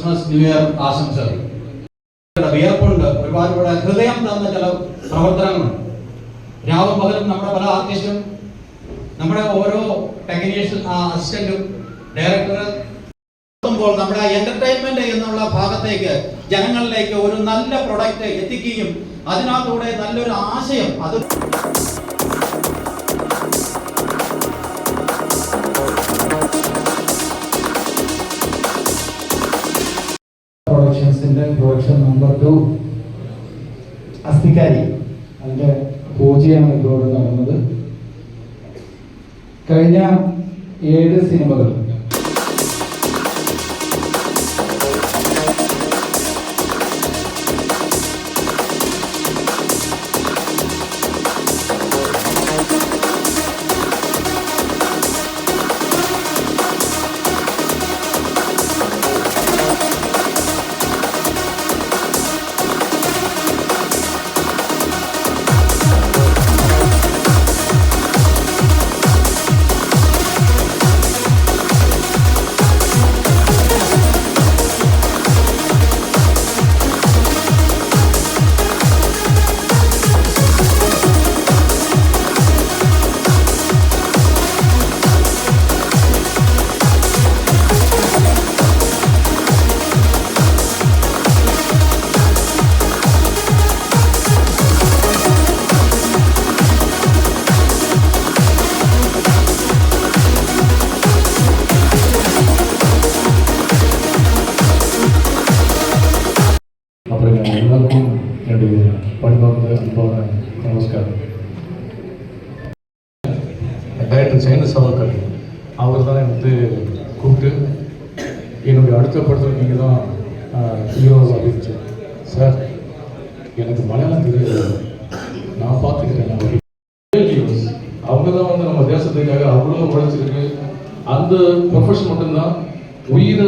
Christmas new year ആശംസകൾ. വിയർപ്പുണ്ട്, ഒരുപാട് ഹൃദയം തന്ന ചില പ്രവർത്തനങ്ങളുണ്ട്. രാവും പകലും നമ്മുടെ പല ആർട്ടിസ്റ്റും നമ്മുടെ ഓരോ ടെക്നീഷ്യൻ അസിസ്റ്റന്റും ഡയറക്ടർ നമ്മുടെ എന്റർടൈൻമെന്റ് എന്നുള്ള ഭാഗത്തേക്ക് ജനങ്ങളിലേക്ക് ഒരു നല്ല പ്രൊഡക്റ്റ് എത്തിക്കുകയും അതിനകത്തൂടെ നല്ലൊരു ആശയം അത് പ്രൊഡക്ഷൻ നമ്പർ 2 അസ്ഥിക്കാരി അതിന്റെ പൂജയാണ് ഇതോടെ നടന്നത്. കഴിഞ്ഞ 7 സിനിമകൾ எல்லாருக்கும் என்னுடைய பணிவார்ந்த அன்பான நமஸ்காரம். டைரக்டர் ஜெயந்த சவர்கர் அவர் தான் வந்து கூப்பிட்டு என்னுடைய அடுத்த படத்தில் நீங்கள் தான் ஹீரோ அப்படின்ச்சு. சார் எனக்கு மலையாளம் தெரியாது, நான் பார்த்துக்கிறேன். அவங்க தான் வந்து நம்ம தேசத்துக்காக அவ்வளோ உழைச்சிருக்கு. அந்த ப்ரொஃபஷன் மட்டும்தான் உயிரை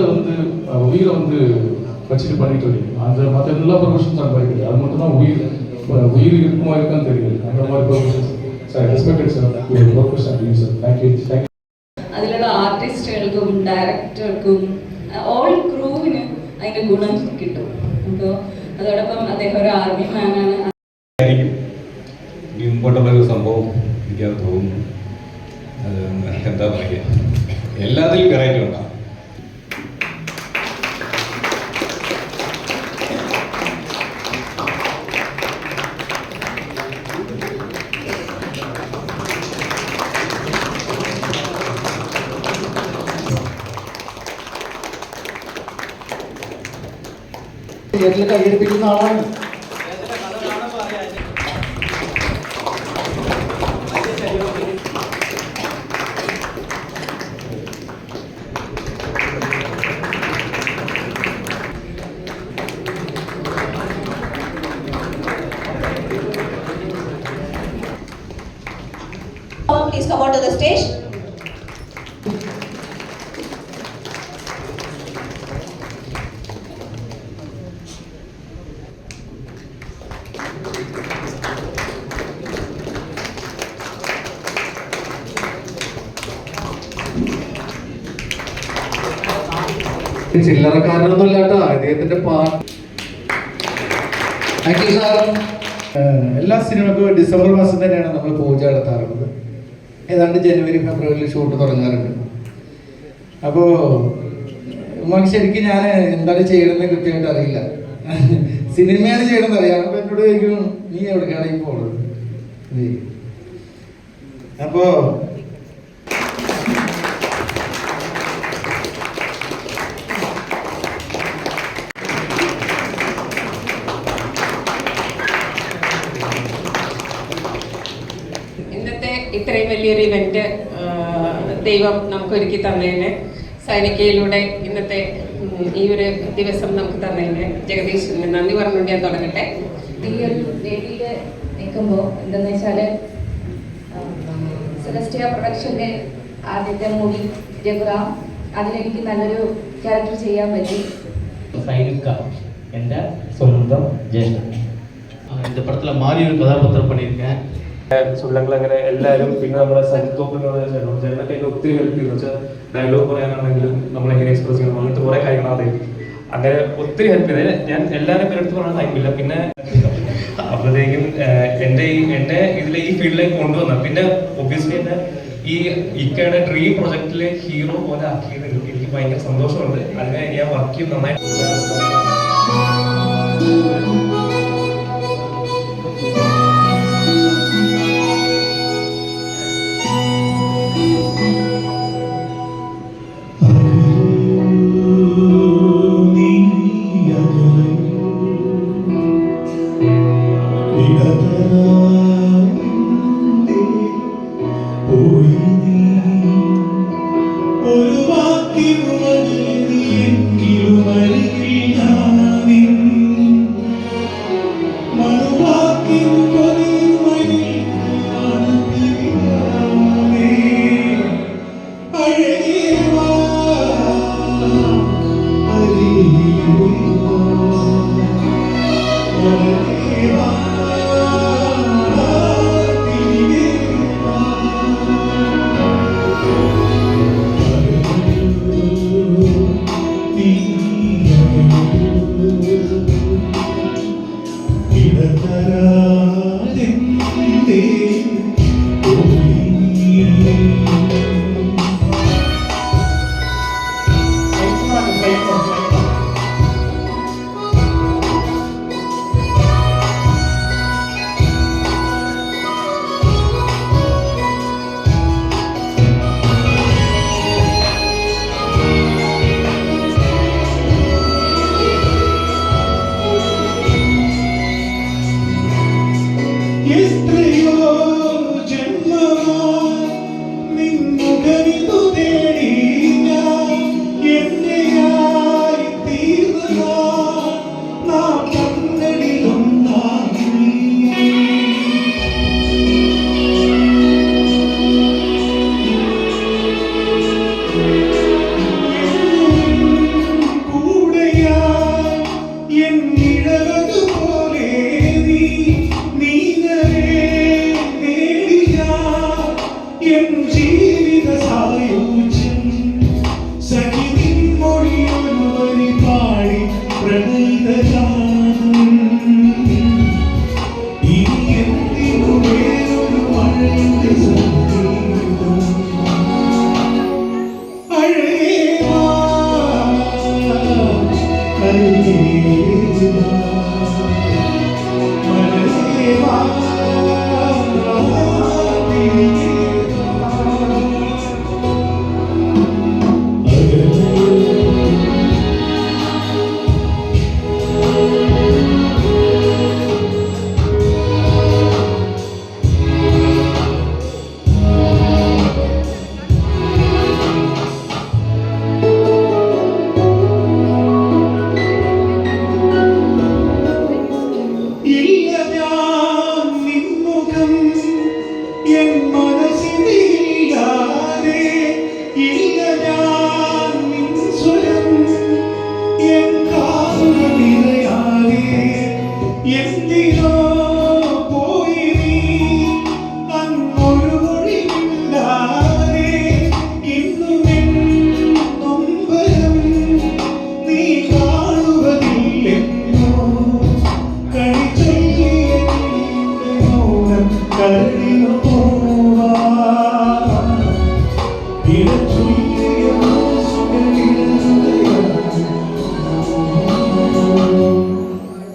வந்து வச்சுட்டு பண்ணிட்டு இருக்கீங்க. அந்த மற்ற எல்லா ப்ரொஃபஷன்ஸ் நான் படிக்கிறது, அது மட்டும் தான் உயிர் இருக்குமா இருக்கான்னு தெரியுது. அந்த மாதிரி professions sir respected sir profession sir. Thank you. അതിലുള്ള ആർട്ടിസ്റ്റുകൾക്കും ഡയറക്ടർക്കും ഓൾ ക്രൂവിന് അതിന്റെ ഗുണം കിട്ടും. അപ്പോൾ അതോടൊപ്പം അദ്ദേഹം ഒരു ആർമി മാനാണ്. ഇമ്പോർട്ടൻ്റ് സംഭവം എനിക്കത് തോന്നുന്നു. എന്താ പറയുക, എല്ലാത്തിലും വെറൈറ്റി ഉണ്ടാകും. തിയേറ്ററിൽ കൈയടിപ്പിക്കുന്ന ആളാണ്. Please come on to the stage. ചില്ലറക്കാരനൊന്നുമില്ല കേട്ടോ അദ്ദേഹത്തിന്റെ പാട്ട്. എല്ലാ സിനിമക്കും ഡിസംബർ മാസം തന്നെയാണ് നമ്മൾ പൂജ നടത്താറുള്ളത്. ഏതാണ്ട് ജനുവരി ഫെബ്രുവരിയിൽ ഷൂട്ട് തുടങ്ങാറുണ്ട്. അപ്പോൾ ഉമ്മാക്ക് ശരിക്കും ഞാൻ എന്താണ് ചെയ്യണമെന്ന് കൃത്യമായിട്ട് അറിയില്ല. സിനിമയാണ് ചെയ്യണമെന്ന് അറിയാം. അപ്പോൾ എന്നോട് ചോദിക്കും, നീ എവിടേക്കാണ് ഈ പോണത്? അപ്പോ ഇത്രയും വലിയൊരു ഇവന്റ് ദൈവം നമുക്ക് ഒരുക്കി തന്നതിന്, സൈനികയിലൂടെ ഇന്നത്തെ ഈ ഒരു ദിവസം നമുക്ക് തന്നതിന് ജഗദീശിന് നന്ദി പറഞ്ഞുകൊണ്ട് ഞാൻ തുടങ്ങട്ടെ. ഈ ഒരു വേദിയിൽ നിൽക്കുമ്പോൾ എന്താണെന്ന് വെച്ചാൽ സെലസ്റ്റിയ പ്രൊഡക്ഷൻ്റെ ആദ്യത്തെ മൂവി രഘുറാം, അതിലെനിക്ക് നല്ലൊരു ക്യാരക്ടർ ചെയ്യാൻ പറ്റി. സൈനിക എൻ്റെ സ്വന്തം ജ്യേഷ്ഠൻ. இந்த படத்தில் மாறி ஒரு கதாபாத்திரம் பண்ணியிருக்கேன். സുള്ളങ്ങൾ അങ്ങനെ എല്ലാവരും, പിന്നെ നമ്മുടെ സരിത്തോപ്പിനുള്ള ചേട്ടനൊക്കെ ഒത്തിരി ഹെൽപ്പ് ചെയ്തു. വെച്ചാൽ ഡയലോഗ് പറയാനാണെങ്കിലും നമ്മളെങ്ങനെ എക്സ്പ്രസ് ചെയ്യണം, അങ്ങനത്തെ കുറേ കാര്യങ്ങൾ അറിയാം. അങ്ങനെ ഒത്തിരി ഹെൽപ്പ് ചെയ്തത്. ഞാൻ എല്ലാവരും പേരെടുത്ത് പറയാൻ ടൈമില്ല. പിന്നെ അപ്പോഴത്തേക്കും എന്നെ ഇതിലെ ഈ ഫീൽഡിലേക്ക് കൊണ്ടുവന്ന, പിന്നെ ഒബ്വിയസ്ലി എന്നെ ഈ ഇക്കയുടെ ഡ്രീം പ്രൊജക്റ്റിലെ ഹീറോ പോലെ ആക്കിയത് എനിക്ക് ഭയങ്കര സന്തോഷമുണ്ട്. അതിനെ ഞാൻ വർക്ക് ചെയ്യും നന്നായിട്ട്.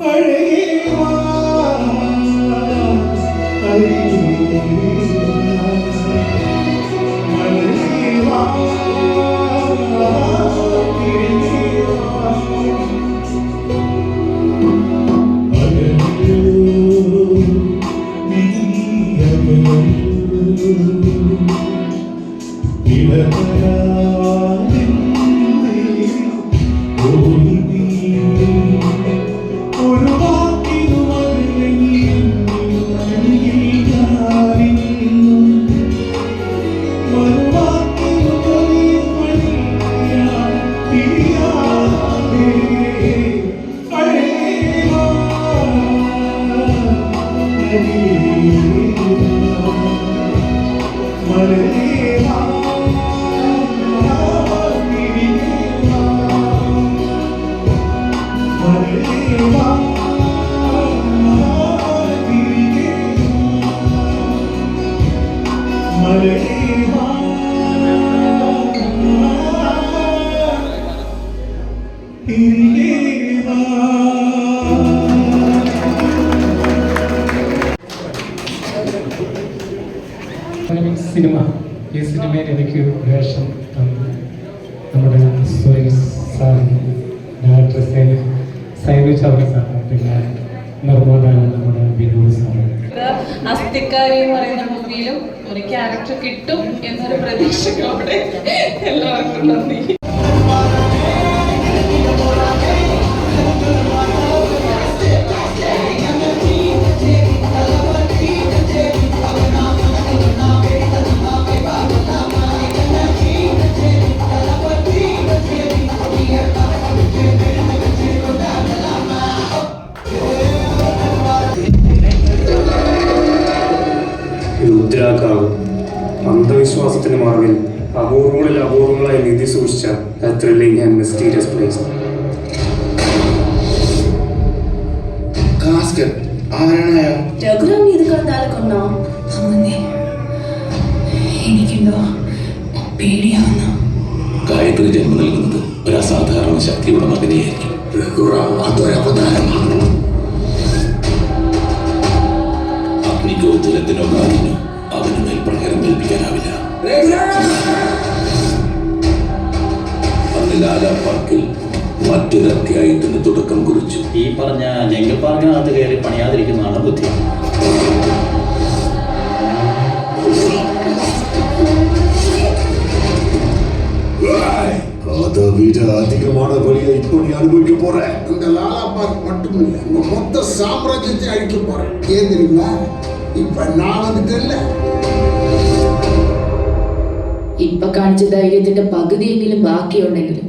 Hare സിനിമയിൽ എനിക്ക് വേഷം തന്നു നമ്മുടെ സുരേഷ് സാറിനും ഡയറക്ടർ സൈനു ചൗരി സാറിനും പിന്നെ നിർമ്മാത നമ്മുടെ വിനോദ് സാറും. അസ്ഥിക്കാരി എന്ന് പറയുന്ന മൂവിയിലും ഒരു ക്യാരക്ടർ കിട്ടും എന്നൊരു പ്രതീക്ഷയോടെ എല്ലാവർക്കും നന്ദി. രുദ്രാകാവ് അന്ധവിശ്വാസത്തിന്റെ മറവിൽ അപൂർവങ്ങളിൽ അപൂർവങ്ങളായി നിധി സൂക്ഷിച്ച thrilling and mysterious place. Gayathri ജന്മം നൽകുന്നത് ഒരു അസാധാരണ ശക്തിയുടെ മകനെയായിരിക്കും. അതൊരവതാരമാണ്. അഗ്നിക്കോ ജലത്തിനോ കാറ്റിനോ അവന് മേൽ പ്രഹരം ഏൽപ്പിക്കാനാവില്ല. അന്ന് ലാലാ പാർക്കിൽ മറ്റൊരു അധ്യായത്തിന് തുടക്കം കുറിച്ചു. ഈ പറഞ്ഞ ജംഗിൾ പാർക്കിനകത്ത് കയറി പണിയാതിരിക്കുന്നതാണ് ബുദ്ധി. அதை விட அதிகமான வழியை இப்போ நீ அனுபவிக்க போற. அந்த லாலா பார்க் மட்டும் இல்ல, மொத்த சாம்ராஜ்யத்தை அழிக்க போறேன். ஏன் தெரியுமா? இப்ப நான் வந்துட்டேன்ல. ഇപ്പൊ കാണിച്ച ധൈര്യത്തിന്റെ പകുതിയെങ്കിലും ബാക്കിയുണ്ടെങ്കിലും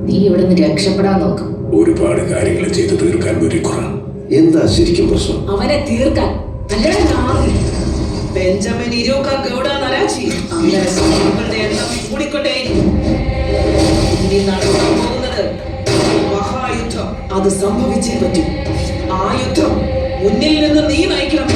നീ ഇവിടെ നിന്ന് രക്ഷപ്പെടാൻ നോക്കും. ഒരുപാട് കാര്യങ്ങൾ ചെയ്തു തീർക്കാൻ ഒരുക്കുറ. എന്താ ശരിക്കും പ്രശ്നം? അവനെ തീർക്കാൻ ബെഞ്ചമിൻ ഇരോക്ക ഗൗഡ നരാച്ചി അങ്ങനെ സംഭവങ്ങളുടെ എണ്ണം കൂടിക്കൊണ്ടേയിരിക്കും. ഇനി നടക്കാൻ പോകുന്നത് മഹായുദ്ധം. അത് സംഭവിച്ചേ പറ്റും. ആ യുദ്ധം മുന്നിൽ നിന്ന് നീ നയിക്കണം.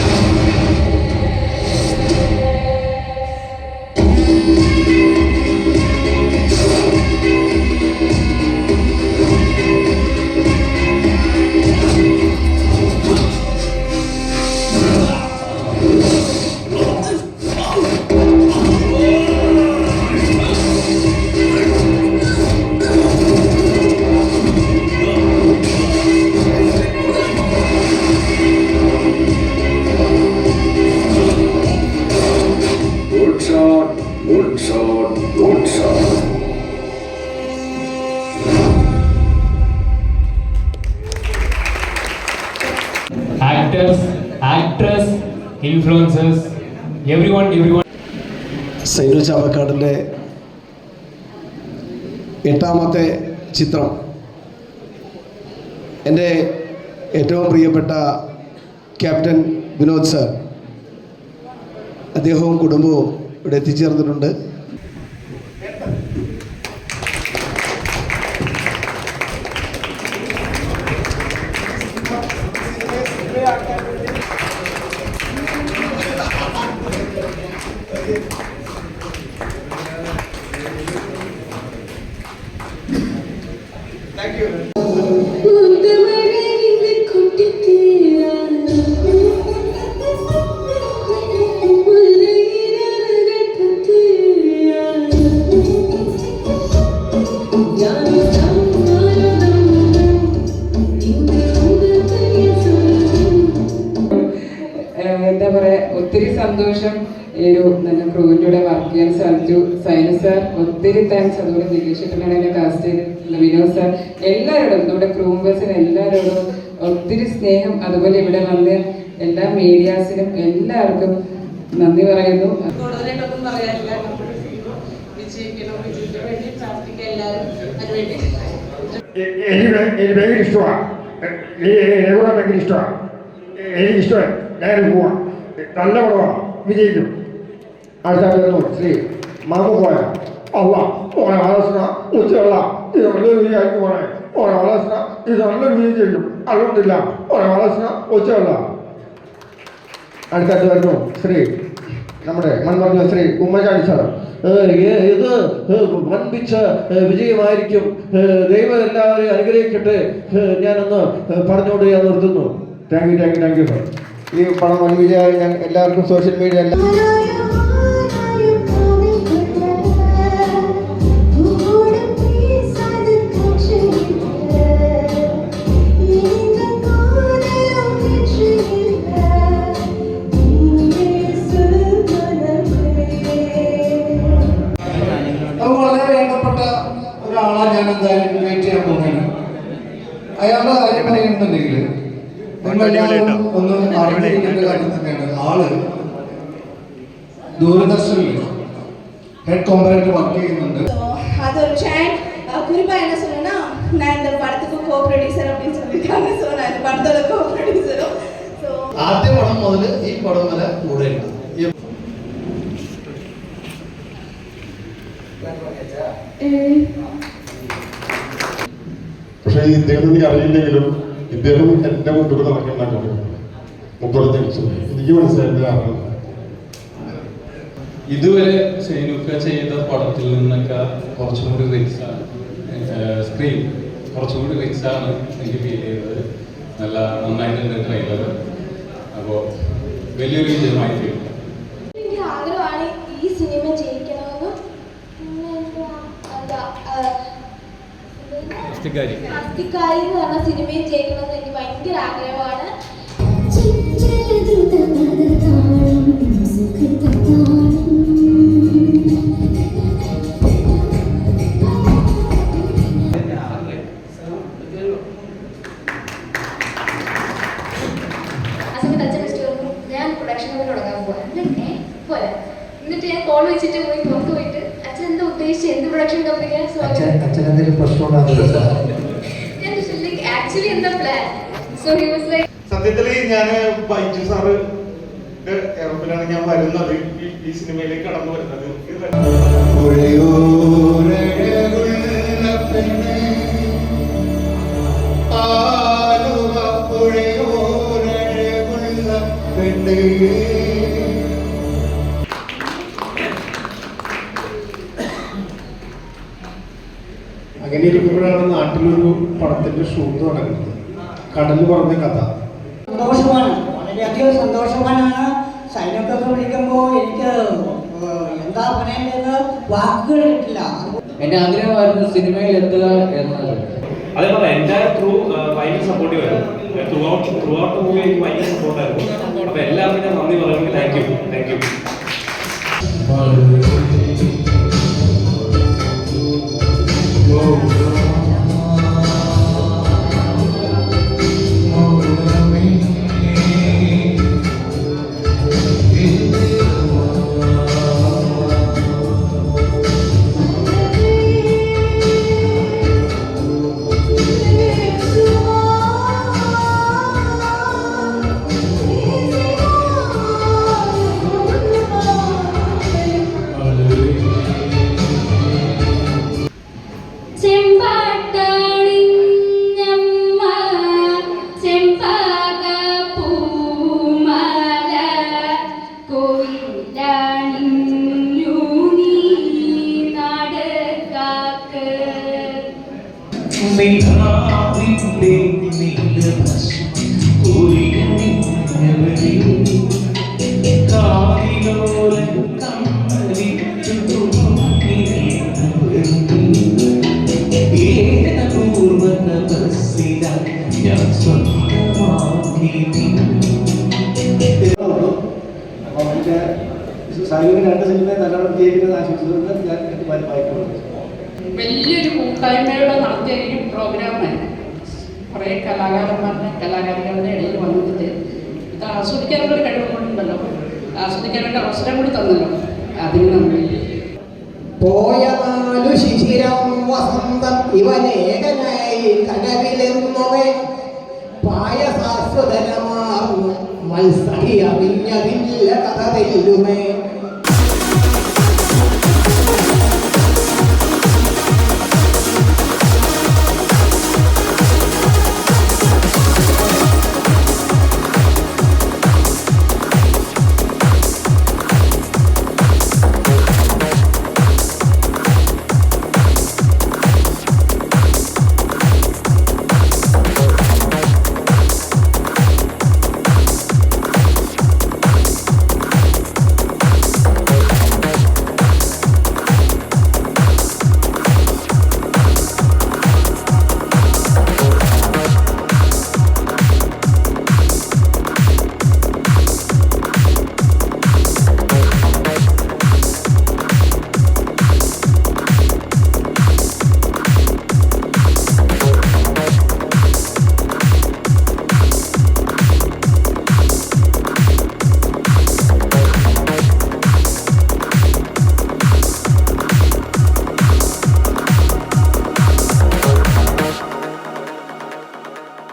Actors, actress, influencers, everyone. Sainu ചാവക്കാടിൻ്റെ 8ാമത്തെ ചിത്രം എൻ്റെ ഏറ്റവും പ്രിയപ്പെട്ട ക്യാപ്റ്റൻ വിനോദ് സാർ, അദ്ദേഹവും കുടുംബവും ഇവിടെ എത്തിച്ചേർന്നിട്ടുണ്ട്. എന്താ പറയാ, ഒത്തിരി സന്തോഷം ഈ ഒരു നല്ല ക്രൂവിൻ്റെ കൂടെ വർക്ക് ചെയ്യാൻ സാധിച്ചു. സൈനു സാർ ഒത്തിരി താങ്ക്സ്. അതുപോലെ നിരീക്ഷിച്ചിട്ടാണ് എന്നെ കാസ്റ്റ് ചെയ്തിട്ടുള്ള വിനോദ് സാർ, എല്ലാവരോടും നമ്മുടെ ക്രൂ മെമ്പേഴ്സിനും എല്ലാവരോടും ഒത്തിരി സ്നേഹം. അതുപോലെ ഇവിടെ വന്ന് എല്ലാ മീഡിയാസിനും എല്ലാവർക്കും നന്ദി പറയുന്നു. കൂടുതലായിട്ടൊന്നും പറയാനില്ല. വിജയിക്കണം, വിജയിക്കാൻ വേണ്ടി പ്രാർത്ഥിക്കുക എല്ലാവരും. അതിനുവേണ്ടി എനിക്ക് ഭയങ്കര ഇഷ്ടമാണ്. ഭയങ്കര ഇഷ്ടമാണ്. എനിക്കിഷ്ടമാണ്. ഞാൻ പോവാം. നല്ല പടമാണ്, വിജയിക്കും. അടുത്ത ശ്രീ മാമുപോയ അല്ല ഓരോ ആലോചന ഉച്ചയുള്ള ഇത് നല്ലൊരു വിജയമായിരിക്കും. പോണേ ഓരോ ആലോചന ഇത് നല്ലൊരു വിജയിക്കും. അതുകൊണ്ടില്ല ഓരോ ആലോചന ഉച്ചയുള്ള. അടുത്തായിട്ട് വരുന്നു ശ്രീ നമ്മുടെ മൺമറഞ്ഞ ശ്രീ ഉമ്മൻചാണ്ടി സാർ. ഇത് വൻപിച്ച വിജയമായിരിക്കും. ദൈവം എല്ലാവരെയും അനുഗ്രഹിക്കട്ടെ. ഞാനൊന്ന് പറഞ്ഞുകൊണ്ട് ഞാൻ നിർത്തുന്നു. Thank you sir. ഈ പണം വൻ വിജയമായി ഞാൻ എല്ലാവർക്കും സോഷ്യൽ മീഡിയ എന്തായാലും ഇൻവൈറ്റ് ചെയ്യാൻ പോകുന്നത്. അയാളുടെ കാര്യം പറയുന്നുണ്ടെങ്കിൽ നിങ്ങളെല്ലാവരും ഒന്ന് അറിഞ്ഞിരിക്കേണ്ട കാര്യം തന്നെയാണ്. ആള് ദൂരദർശനിൽ ஹெட் காம்பரேட்டர் ஒர்க் ചെയ്യുന്നുണ്ട്. அது ஒரு சேட் குறிப்பா என்ன சொன்னா நான் இந்த படத்துக்கு கோ ப்ரொடியூசர் அப்படினு சொல்லிருக்காங்க. சோ நான் இந்த படத்தோட கோ ப்ரொடியூசரும். சோ ആദ്യ പടം മുതൽ ഈ പടം വരെ കൂടെ ഉണ്ട്. പക്ഷേ ഈ ഇദ്ദേഹം എനിക്ക് അറിയില്ലെങ്കിലും ഇദ്ദേഹം എന്റെ മുമ്പിൽ നടക്കുന്ന മുപ്പത്തി എനിക്ക് മനസ്സിലായിട്ട് കാരണം ഇതുവരെ ഷൈനുക്ക ചെയ്ത പടത്തിൽ നിന്നൊക്കെ കുറച്ചും കൂടി റിച്ചാണ് സ്ക്രീൻ കുറച്ചും കൂടി റിച്ചാണ് എനിക്ക് ഫീൽ ചെയ്തത്. നല്ല നന്നായിട്ടുണ്ട് ട്രെയിലർ. അപ്പോൾ വലിയൊരു വിജയമായി തീരും. എനിക്ക് ആഗ്രഹമാണ് ഈ സിനിമ ജയിക്കണമെന്ന്. അസ്ഥിക്കാരി എന്ന് പറഞ്ഞ സിനിമയിൽ ജയിക്കണമെന്ന് എനിക്ക് ഭയങ്കര ആഗ്രഹമാണ്. ഞാൻ പ്രൊഡക്ഷൻ തുടങ്ങാൻ പോകാം. എന്നിട്ട് ഞാൻ കോൾ വെച്ചിട്ട് പോയി പുറത്ത് പോയിട്ട് അച്ഛൻ എന്താ ഉദ്ദേശിച്ച് എന്ത് പ്രൊഡക്ഷൻ കമ്പനിയാണ് ആക്ച്വലി എന്താ plan. So he was like സത്യത്തിൽ ഞാൻ ബൈജു സാറ് എയർപോർട്ടിലാണ് ഞാൻ വരുന്നത്, ഈ സിനിമയിലേക്ക് കടന്നു വരുന്നത്. അങ്ങനെ ഇരിക്കുമ്പോഴാണ് നാട്ടിലൊരു പടത്തിന്റെ ഷൂട്ട് നടക്കുന്നത്. കടൽ പറഞ്ഞ കഥ സന്തോഷമാണ്, വളരെയധികം സന്തോഷമാണ്. സൈനൊക്കെ വിളിക്കുമ്പോൾ എനിക്ക് എന്താ പറയേണ്ടത് വാക്കുകൾ കിട്ടില്ല. എൻ്റെ ആഗ്രഹമായിരുന്നു സിനിമയിൽ എത്തുക എന്നത്. അതേപോലെ എൻ്റെ ഭയങ്കര സപ്പോർട്ടീവ് ആയിരുന്നു. ത്രൂ ഔട്ട് മൂവി എനിക്ക് ഭയങ്കര സപ്പോർട്ടായിരുന്നു. അപ്പോൾ എല്ലാവർക്കും ഞാൻ നന്ദി പറയുന്നത് താങ്ക് യു. വലിയൊരു കൂട്ടായ്മയോടെ നടത്തിയ ഈ പ്രോഗ്രാമായിരുന്നു. കുറേ കലാകാരികളുടെ ഇടയിൽ വന്നിട്ട് ഇത് ആസ്വദിക്കാനുള്ളൊരു കഴിവുകൊണ്ടുണ്ടല്ലോ, ആസ്വദിക്കാനുള്ള അവസരം കൂടി തന്നല്ലോ. അതിന് നമ്മൾ പോയ നാലു ശിശിരം വസന്തം ഇവനേകനായി കനവിലെന്നവേ പായസാസ്വദനമാർന്നു മത്സരി അറിഞ്ഞതില്ല കഥ തെല്ലുമേ.